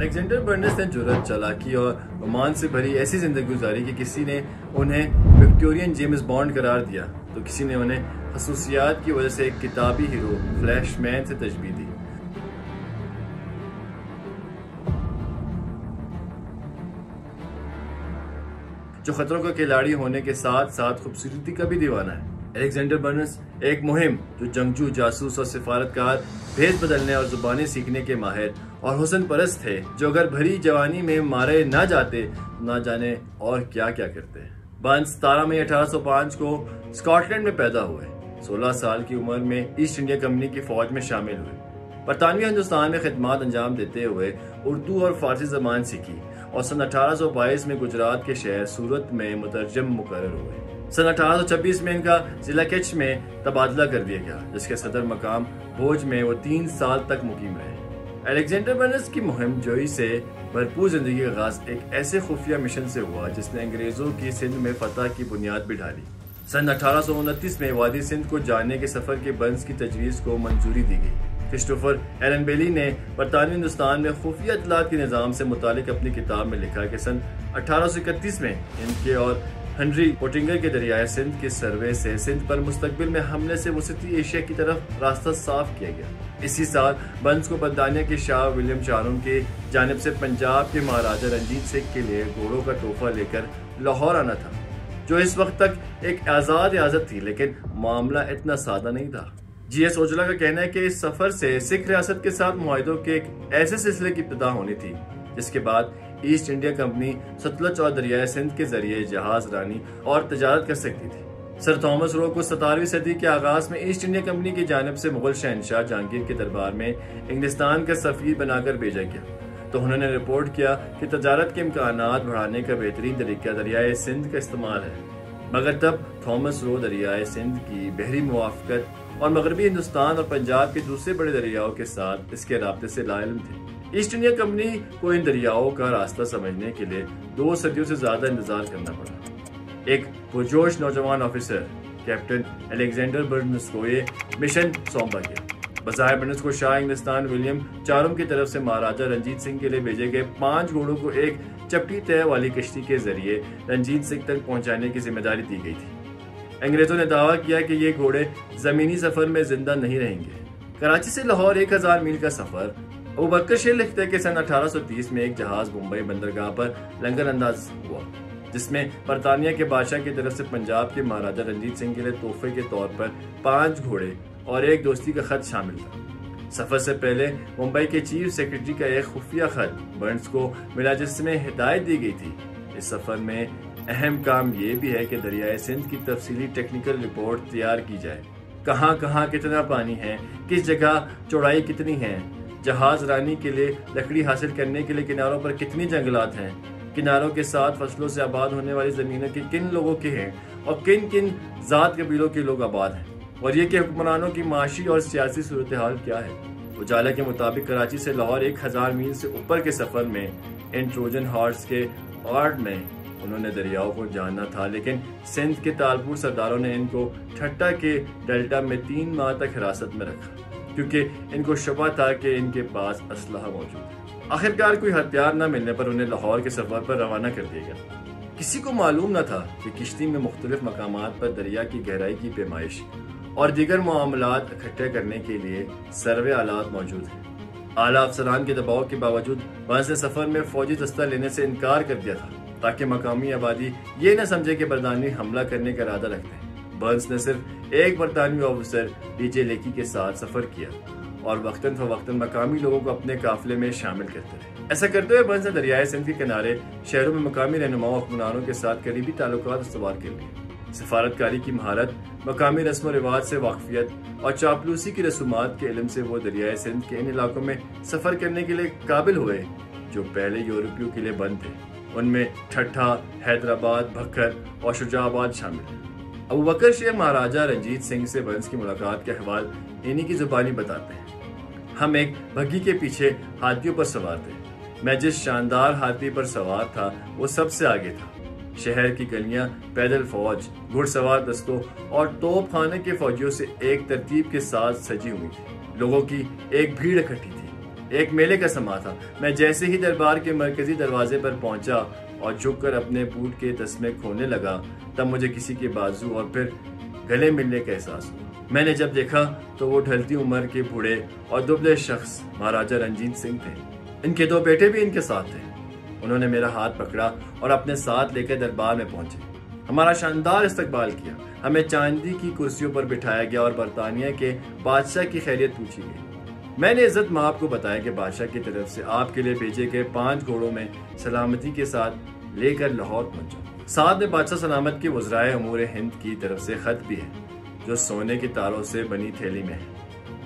Alexander burns ने जुर्रत, चालाकी और रोमांच से भरी ऐसी जिंदगी गुजारी कि किसी ने उन्हें विक्टोरियन जेम्स बॉन्ड करार दिया तो किसी ने उन्हें खसूसियात की वजह से एक किताबी हीरो फ्लैशमैन से तशबीह दी। जो खतरों का खिलाड़ी होने के साथ साथ खूबसूरती का भी दीवाना है। अलेक्जेंडर बर्नस एक मुहिम जो जंगजू, जासूस और सिफारतकार, भेद बदलने और जुबानें सीखने के माहिर और हुस्न परस्त थे, जो अगर भरी जवानी में मारे ना जाते ना जाने और क्या क्या करते। बर्नस 17 मई 1805 को स्कॉटलैंड में पैदा हुए। 16 साल की उम्र में ईस्ट इंडिया कंपनी की फौज में शामिल हुए। बरतानवी हिंदुस्तान में खिदमत अंजाम देते हुए उर्दू और फारसी जबान सीखी और सन 1822 में गुजरात के शहर सूरत में मुतरजम मुकर्रर हुए। सन 1826 में इनका जिला कच्छ में तबादला कर दिया गया, जिसके सदर मकाम भोज में वो 3 साल तक मुकीम रहे। अलेक्जेंडर बर्नस की मुहिम जोई से भरपूर जिंदगी का आगाज एक ऐसे खुफिया मिशन से हुआ जिसने अंग्रेजों की सिंध में फतह की बुनियाद भी डाली। सन 1829 में वादी सिंध को जाने के सफर के बर्नस की तजवीज को मंजूरी दी गई। क्रिस्टोफर एलन बेली ने बरतानवी हिंदुस्तान में खुफिया इत्तलात के निज़ाम से मुतालिक अपनी किताब में लिखा कि सन 1831 में इनके और हेनरी पोटिंगर के दरियाए सिंध के सर्वे से सिंध पर मुस्तकबिल में हमले से वसती एशिया की तरफ रास्ता साफ किया गया। इसी साल बर्नस को बरतानिया के शाह विलियम चारों की जानिब से पंजाब के महाराजा रंजीत सिंह के लिए घोड़ों का तोहफा लेकर लाहौर आना था, जो इस वक्त तक एक आजाद रियासत थी, लेकिन मामला इतना सादा नहीं था। GS ओजला का कहना है कि इस सफर से सिख रियासत के साथ मुआहिदों के एक ऐसे सिलसिले की इब्तिदा होनी थी जिसके बाद ईस्ट इंडिया कंपनी सतलज और दरियाए सिंध के जरिए जहाज रानी और तजारत कर सकती थी। सर थॉमस रो को 17वीं सदी के आगाज में ईस्ट इंडिया कंपनी की जानिब से मुगल शहनशाह जहांगीर के दरबार में इंग्लिस्तान का सफीर बनाकर भेजा गया, तो उन्होंने रिपोर्ट किया कि तजारत के इम्कानात बढ़ाने का बेहतरीन तरीका दरियाए सिंध का इस्तेमाल है। मगर तब थॉमस रो दरियाए सिंध की बहरी मुवाफकत और मगरबी हिंदुस्तान और पंजाब के दूसरे बड़े दरियाओं के साथ इसके राब्ते से लाइल्म थे। ईस्ट इंडिया कंपनी को इन दरियाओं का रास्ता समझने के लिए 2 सदियों से ज्यादा इंतजार करना पड़ा। एक पुरजोश नौजवान ऑफिसर कैप्टन अलेक्जेंडर बर्नस को ये मिशन सौंपा गया। बजाय बर्नस को शाह इंग्लिस्तान विलियम चारों की तरफ से महाराजा रंजीत सिंह के लिए भेजे गए 5 घोड़ों को एक चपटी तय वाली कश्ती के जरिए रंजीत सिंह तक पहुंचाने की जिम्मेदारी दी गई थी। अंग्रेजों ने दावा किया कि ये घोड़े जमीनी सफर में जिंदा नहीं रहेंगे। कराची से लाहौर 1000 मील का सफर। अबू बकर शेर लिखते हैं कि सन 1830 में एक जहाज मुंबई बंदरगाह पर लंगर अंदाज हुआ, जिसमें बरतानिया के बादशाह की तरफ से पंजाब के महाराजा रंजीत सिंह के लिए तोहफे के तौर पर 5 घोड़े और एक दोस्ती का खत शामिल था। सफर से पहले मुंबई के चीफ सेक्रेटरी का एक खुफिया खत बर्नस को मिला, जिसमें हिदायत दी गई थी। इस सफर में अहम काम ये भी है कि दरियाए सिंध की तफसीली टेक्निकल रिपोर्ट तैयार की जाए। कहाँ कहाँ कितना पानी है, किस जगह चौड़ाई कितनी है, जहाज रानी के लिए लकड़ी हासिल करने के लिए किनारों पर कितनी जंगलात हैं, किनारों के साथ फसलों से आबाद होने वाली जमीनों के किन लोगों के हैं और किन किन जात कबीलों के लोग आबाद हैं, और ये कि हुक्मरानों की माशी और सियासी सूरत हाल क्या है। उजाला के मुताबिक कराची से लाहौर 1000 मील से ऊपर के सफर में इन ट्रोजन हॉर्स के वार्ड में उन्होंने दरियाओं को जानना था, लेकिन सिंध के तालपुर सरदारों ने इनको ठट्टा के डेल्टा में 3 माह तक हिरासत में रखा, क्योंकि इनको शुबा था कि इनके पास असलहा मौजूद है। आखिरकार कोई हथियार न मिलने पर उन्हें लाहौर के सफर पर रवाना कर दिया गया। किसी को मालूम न था कि किश्ती में मुख्तलिफ मकामात पर दरिया की गहराई की पैमाइश और दीगर मामलात इकट्ठे करने के लिए सर्वे आलात मौजूद हैं। आला अफसरान के दबाव के बावजूद बर्नस ने सफर में फौजी दस्ता लेने से इनकार कर दिया था, ताकि मकामी आबादी ये न समझे कि बरतानवी हमला करने का इरादा रखते हैं। बर्नस ने सिर्फ एक बरतानवी ऑफिसर DJ लेकी के साथ सफर किया और वक्तन फवक्तन मकामी लोगों को अपने काफिले में शामिल करते रहे। ऐसा करते हुए बर्नस ने दरियाए सिंध के किनारे शहरों में मकामी रहनुमाओं हुक्मरानों के साथ करीबी ताल्लुकात इस्तवार कर लिए। सिफारतकारी की महारत, मकामी रस्म रिवाज से वाकफियत और चापलूसी की रसूमात के इल्म से वो दरियाए सिंध के इन इलाकों में सफर करने के लिए काबिल हुए जो पहले यूरोपियों के लिए बंद थे। उनमें ठट्ठा, हैदराबाद, भक्कर और शुजाबाद शामिल है। अबू बकर शेर महाराजा रंजीत सिंह से बर्नस की मुलाकात के अहवाल इन्हीं की जुबानी बताते हैं। हम एक बग्घी के पीछे हाथियों पर सवार थे। मैं जिस शानदार हाथी पर सवार था वो सबसे आगे था। शहर की गलियां पैदल फौज, घुड़सवार दस्तों और तोप खाने के फौजियों से एक तरतीब के साथ सजी हुई थी। लोगों की एक भीड़ इकट्ठी थी। एक मेले का समा था। मैं जैसे ही दरबार के मरकजी दरवाजे पर पहुंचा और झुककर अपने बूट के तस्मे खोलने लगा, तब मुझे किसी के बाजू और फिर गले मिलने का एहसास हुआ। मैंने जब देखा तो वो ढलती उम्र के बूढ़े और दुबले शख्स महाराजा रणजीत सिंह थे। इनके 2 बेटे भी इनके साथ थे। उन्होंने मेरा हाथ पकड़ा और अपने साथ लेकर दरबार में पहुंचे। हमारा शानदार इस्तकबाल किया। हमें चांदी की कुर्सियों पर बिठाया गया और बरतानिया के बादशाह की खैरियत पूछी गई। मैंने इज्जत माब को बताया कि बादशाह की तरफ से आपके लिए भेजे गए 5 घोड़ों में सलामती के साथ लेकर लाहौर पहुंचा। साथ में बादशाह सलामत की वज़राए उमूर हिंद की तरफ से खत भी है, जो सोने की तारों से बनी थैली में है।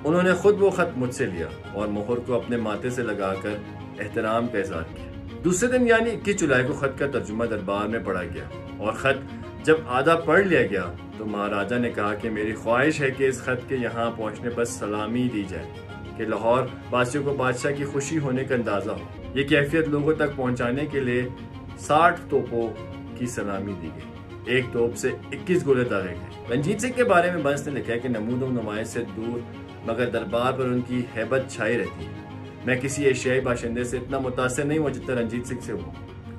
उन्होंने खुद वो खत मुझसे लिया और मोहर को अपने माथे से लगाकर एहतराम का इज़हार किया। दूसरे दिन यानी 21 जुलाई को खत का तर्जुमा दरबार में पढ़ा गया और खत जब आधा पढ़ लिया गया तो महाराजा ने कहा कि मेरी ख्वाहिश है कि इस खत के यहाँ पहुँचने पर सलामी दी जाए कि लाहौर वासियों को बादशाह की खुशी होने का अंदाजा हो। ये कैफियत लोगों तक पहुँचाने के लिए 60 तोपों की सलामी दी गई। एक तोप से 21 गोले दागे गए। रंजीत सिंह के बारे में बंस ने लिखा है कि नमूदो नुमाइश से दूर मगर दरबार पर उनकी हैबत छाई रहती है। मैं किसी एशियाई बाशिंदे से इतना मुतासिर नहीं हुआ जितना रंजीत सिंह से हुआ।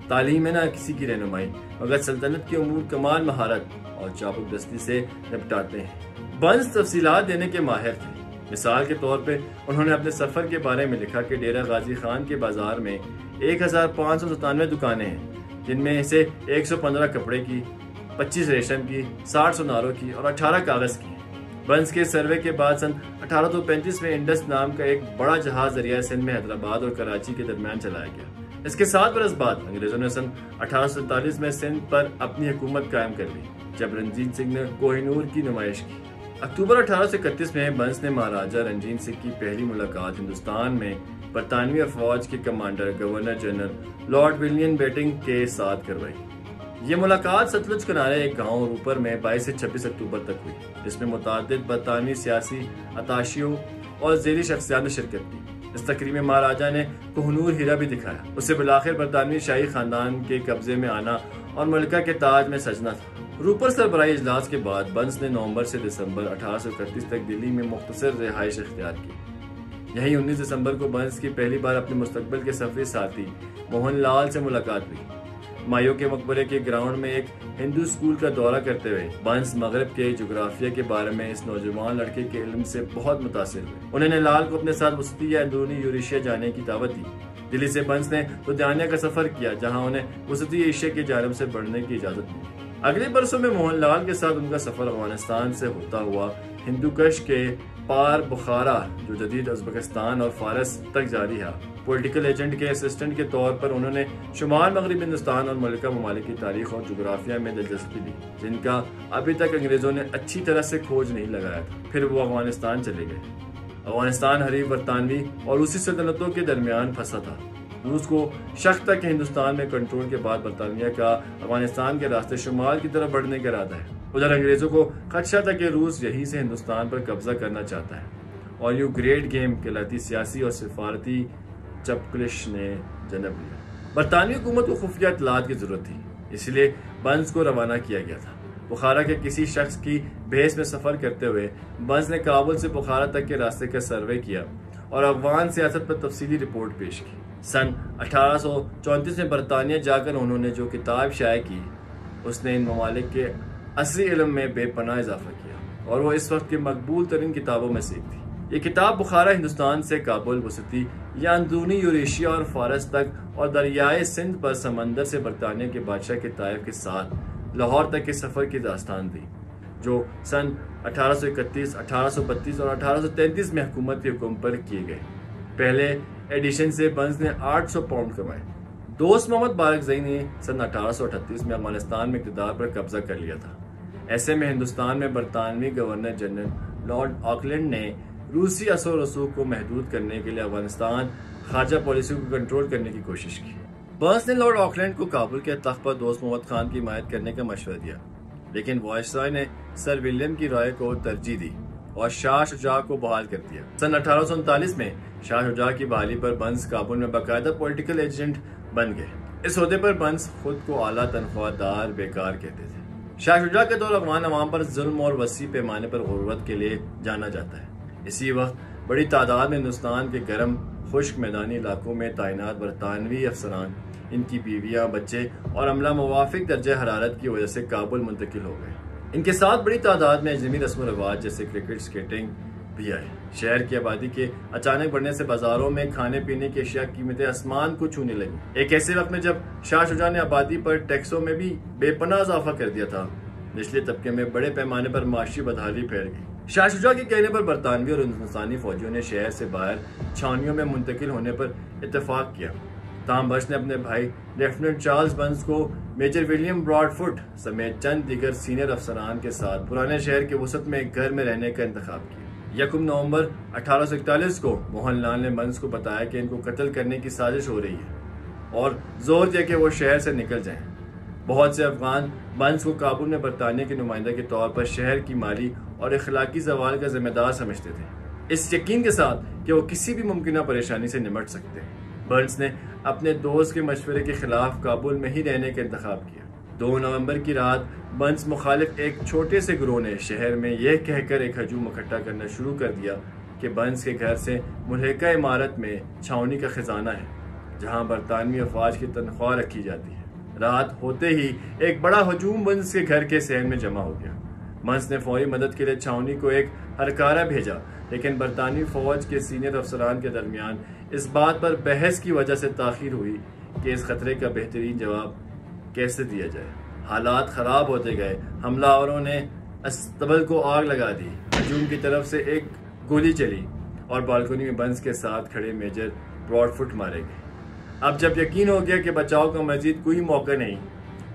तालीम में ना किसी की रहनुमाई, मगर सल्तनत के उमूर कमाल महारत और चाबुक दस्ती से निपटाते हैं। बंस तफसीलात देने के माहिर थे। मिसाल के तौर पे उन्होंने अपने सफर के बारे में लिखा कि डेरा गाजी खान के बाजार में 1597 दुकानें हैं, जिनमें से 115 कपड़े की, 25 रेशम की, 60 सुनारों की और 18 कागज की। बंस के सर्वे के बाद सन 1835 में इंडस नाम का एक बड़ा जहाज दरिया सिंध में हैदराबाद और कराची के दरमियान चलाया गया। इसके 7 बरस बाद अंग्रेजों ने सन 1847 में सिंध पर अपनी हुकूमत कायम कर ली, जब रंजीत सिंह ने कोहिनूर की नुमाइश की। अक्टूबर 1831 में बंस ने महाराजा रणजीत सिंह की पहली मुलाकात हिंदुस्तान में बरतानवी फौज के commander governor general lord William Bentinck के साथ करवाई। ये मुलाकात सतलुज किनारे एक गांव रूपर में 22 से 26 अक्टूबर तक हुई, जिसमें मुतादिद बरतानवी सियासी अताशियों और ज़ेरी शख्सियात ने शिरकत की। इस तकरीब में महाराजा ने कोहिनूर हीरा भी दिखाया। उससे बिलाखिर बरतानवी शाही खानदान के कब्जे में आना और मलिका के ताज में सजना था। रूपर सरबराही इजलास के बाद बंस ने नवंबर से दिसंबर 1831 तक दिल्ली में मुख्तसर रिहाइश इख्तियार की। यही 19 दिसंबर को बंस की पहली बार अपने मुस्तकबिल के सफरी साथी मोहन लाल से मुलाकात हुई। मायो के मकबरे के ग्राउंड में एक हिंदू स्कूल का दौरा करते हुए बंस मगरब के जोग्राफिया के बारे में इस नौजवान लड़के के इल्म से बहुत मुतासिर हुए। उन्होंने लाल को अपने साथ वसती या अंदरूनी यूरेशिया जाने की दावत दी। दिल्ली से बंस ने लुधियाना का सफर किया, जहां उन्हें वसती एशिया की जानिब से बढ़ने की इजाजत मिली। अगले बरसों में मोहनलाल के साथ उनका सफर अफगानिस्तान से होता हुआ हिंदूकश के पार बुखारा, जो जदीद उज़्बेकिस्तान और फारस तक जारी है। पॉलिटिकल एजेंट के असिस्टेंट के तौर पर उन्होंने शुमाल मगरबी हिंदुस्तान और मलिका ममालिक की तारीख और जोग्राफिया में दिलचस्पी ली, जिनका अभी तक अंग्रेजों ने अच्छी तरह से खोज नहीं लगाया था। फिर वो अफगानिस्तान चले गए। अफगानिस्तान हरीफ बरतानवी और रूसी सल्तनतों के दरमियान फंसा था। रूस को शक था कि हिंदुस्तान में कंट्रोल के बाद बरतानिया का अफगानिस्तान के रास्ते शुमाल की तरफ बढ़ने का इरादा है। उधर अंग्रेजों को खदशा था कि रूस यहीं से हिंदुस्तान पर कब्जा करना चाहता है, और यूं ग्रेट गेम कहलाती सियासी और सिफारती चपकलिश ने जन्म लिया। बरतानवी हुकूमत को खुफिया इत्तलात की जरूरत थी, इसलिए बंस को रवाना किया गया था। बुखारा के किसी शख्स की भेस में सफर करते हुए बंस ने काबुल से बुखारा तक के रास्ते का सर्वे किया और अफगान सियासत पर तफसीली रिपोर्ट पेश की। सन 1834 में बरतानिया जाकर उन्होंने जो किताब शाये की, उसने इन ममालिक के असली इल्म में बेपनाह इजाफा किया और वो इस वक्त की मकबूल तरीन किताबों में से एक थी। ये किताब बुखारा हिंदुस्तान से काबुल, वसती या अंदरूनी यूरेशिया और फारस तक और दरियाए सिंध पर समंदर से बरतानिया के बादशाह के ताइफ के साथ लाहौर तक के सफर की दास्तान थी, जो सन 1831, 1832 और 1833 में हुकूमत के हुक्म पर किए गए। पहले एडिशन से बंस ने 800 पाउंड कमाए। दोस्त मोहम्मद बारकज़ई ने सन 1838 में अफगानिस्तान में इक़्तिदार पर कब्जा कर लिया था। ऐसे में हिंदुस्तान में बरतानवी गवर्नर जनरल लॉर्ड ऑकलैंड ने रूसी असर रसूख को महदूद करने के लिए अफगानिस्तान खारजा पॉलिसी को कंट्रोल करने की कोशिश की। बंस ने लॉर्ड ऑकलैंड को काबुल के तख्त पर दोस्त मोहम्मद खान की हिमायत करने का मशवरा दिया, लेकिन वायसराय ने सर विलियम की राय को तरजीह दी और शाह शुजा को बहाल कर दिया। सन 1839 में शाह शुजा की बहाली पर बंस काबुल में बाकायदा पॉलिटिकल एजेंट बन गए। इस ओहदे पर बंस खुद को आला तनख्वाहदार बेकार कहते थे। शाह शुजा के दौर अफगान अवाम पर जुल्म और वसी पैमाने पर गुर्बत के लिए जाना जाता है। इसी वक्त बड़ी तादाद में हिंदुस्तान के गर्म खुश्क मैदानी इलाकों में तैनात बरतानवी अफसरान, इनकी बीवियां, बच्चे और अमला मुवाफिक दर्जा हरारत की वजह से काबुल मुंतकिल हो गए। इनके साथ बड़ी तादाद में अजनबी रस्म रिवाज जैसे क्रिकेट, स्केटिंग भी आए। शहर की आबादी के अचानक बढ़ने से बाजारों में खाने पीने की अशिया की कीमतें आसमान को छूने लगी। एक ऐसे वक्त में जब शाह शुजा ने आबादी पर टैक्सों में भी बेपनाह इजाफा कर दिया था, निचले तबके में बड़े पैमाने पर माशी बदहाली फैल गई। शाह शुजा के कहने पर बरतानवी और हिंदुस्तानी फौजियों ने शहर से बाहर छावनियों में मुंतकिल होने पर इत्तेफाक किया। ताहम बंस ने अपने भाई लेफ्टिनेंट चार्ल्स बंस को मेजर विलियम ब्रॉडफुट समेत चंद दीगर सीनियर अफसरान के साथ पुराने शहर के वसत में एक घर में रहने का इंतखाब किया। 1 नवंबर 1841 को मोहनलाल ने बंस को बताया कि इनको कत्ल करने की साजिश हो रही है और जोर दिया कि वो शहर से निकल जाएं। बहुत से अफगान बंस को काबुल में बरतानिया के नुमाइंदा के तौर पर शहर की माली और अखलाकी जवाल का जिम्मेदार समझते थे, इस यकीन के साथ कि वो किसी भी मुमकिन परेशानी से निमट सकते हैं। बर्न्स ने अपने दोस्त के मशवरे के खिलाफ काबुल में ही रहने का इंतखाब किया। 2 नवंबर की रात बंस मुखालिफ एक छोटे से गिरोह ने शहर में यह कहकर एक हजूम इकट्ठा करना शुरू कर दिया कि बंस के घर से मुल्हिका इमारत में छावनी का खजाना है, जहां बरतानवी अफवाज की तनख्वाह रखी जाती है। रात होते ही एक बड़ा हजूम बंस के घर के सहन में जमा हो गया। बंस ने फौरी मदद के लिए छावनी को एक हरकारा भेजा, लेकिन बरतानवी फौज के सीनियर अफसरान के दरमियान इस बात पर बहस की वजह से ताखीर हुई कि इस खतरे का बेहतरीन जवाब कैसे दिया जाए। हालात खराब होते गए। हमलावरों ने अस्तबल को आग लगा दी। हजूम की तरफ से एक गोली चली और बालकनी में बंस के साथ खड़े मेजर ब्रॉडफुट मारे गए। अब जब यकीन हो गया कि बचाव का मजीद कोई मौका नहीं,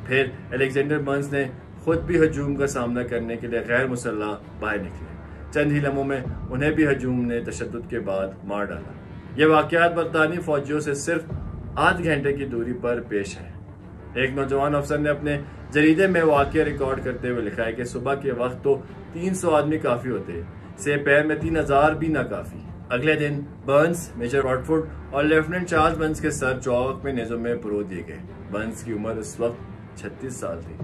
फिर अलेक्जेंडर बंस ने खुद भी हजूम का सामना करने के लिए गैर मुसल्लह बाहर निकले। चंद ही लम्हों में उन्हें भी हजूम ने तशद्दुद के बाद मार डाला। यह वाकयात बरतानी फौजियों से सिर्फ आध घंटे की दूरी पर पेश है। एक नौजवान अफसर ने अपने जरीदे में वाकया रिकॉर्ड करते हुए लिखा है कि सुबह के वक्त तो 300 आदमी काफी होते, से पैर में 3000 भी ना काफी। अगले दिन बर्न्स, मेजर ब्रॉडफुट और लेफ्टिनेंट चार्ल्स बंस के सर चौक में नेज़ों में परो दिए गए। बंस की उम्र उस वक्त 36 साल थी।